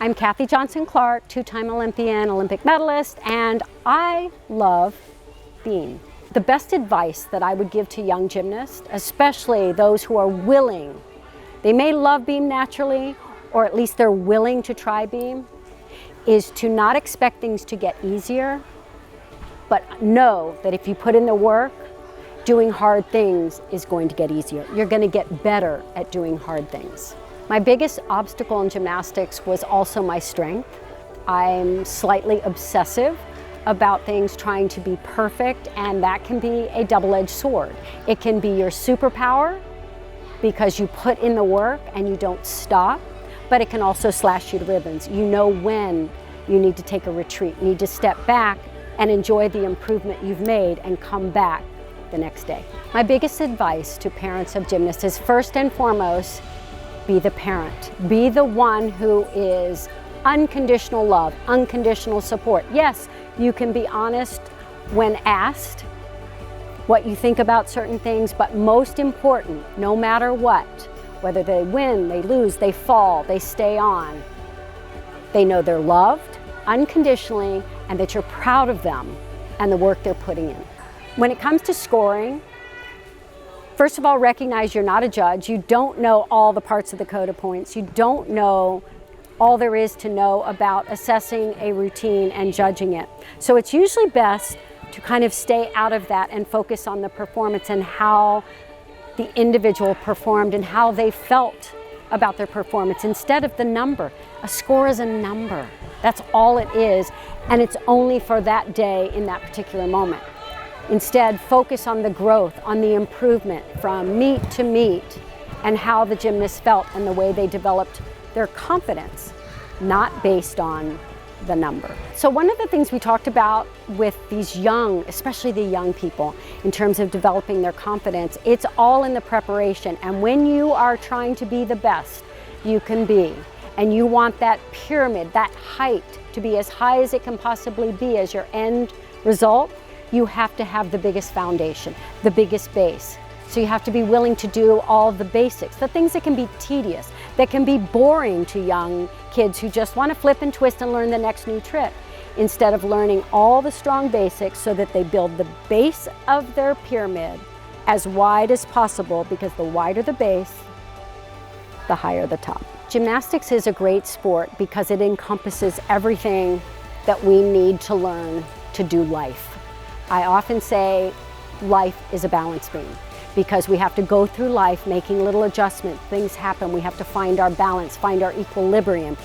I'm Kathy Johnson Clarke, two-time Olympian, Olympic medalist, and I love beam. The best advice that I would give to young gymnasts, especially those who are willing, they may love beam naturally, or at least they're willing to try beam, is to not expect things to get easier, but know that if you put in the work, doing hard things is going to get easier. You're going to get better at doing hard things. My biggest obstacle in gymnastics was also my strength. I'm slightly obsessive about things, trying to be perfect, and that can be a double-edged sword. It can be your superpower because you put in the work and you don't stop, but it can also slash you to ribbons. You know when you need to take a retreat, you need to step back and enjoy the improvement you've made and come back the next day. My biggest advice to parents of gymnasts is, first and foremost, be the parent. Be the one who is unconditional love, unconditional support. Yes, you can be honest when asked what you think about certain things, but most important, no matter what, whether they win, they lose, they fall, they stay on, they know they're loved unconditionally and that you're proud of them and the work they're putting in. When it comes to scoring, first of all, recognize you're not a judge. You don't know all the parts of the code of points. You don't know all there is to know about assessing a routine and judging it. So it's usually best to kind of stay out of that and focus on the performance and how the individual performed and how they felt about their performance instead of the number. A score is a number. That's all it is, and it's only for that day in that particular moment. Instead, focus on the growth, on the improvement from meet to meet, and how the gymnast felt and the way they developed their confidence, not based on the number. So one of the things we talked about with these young, especially the young people, in terms of developing their confidence, it's all in the preparation. And when you are trying to be the best you can be, and you want that pyramid, that height, to be as high as it can possibly be as your end result, you have to have the biggest foundation, the biggest base. So you have to be willing to do all the basics, the things that can be tedious, that can be boring to young kids who just want to flip and twist and learn the next new trick, instead of learning all the strong basics so that they build the base of their pyramid as wide as possible, because the wider the base, the higher the top. Gymnastics is a great sport because it encompasses everything that we need to learn to do life. I often say life is a balance beam because we have to go through life making little adjustments. Things happen. We have to find our balance, find our equilibrium,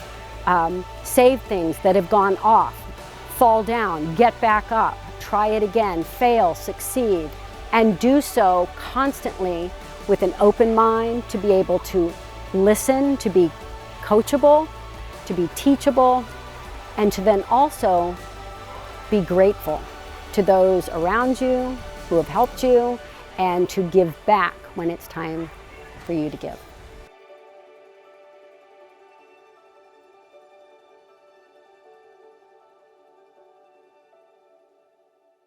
save things that have gone off, fall down, get back up, try it again, fail, succeed, and do so constantly with an open mind to be able to listen, to be coachable, to be teachable, and to then also be grateful to those around you who have helped you, and to give back when it's time for you to give.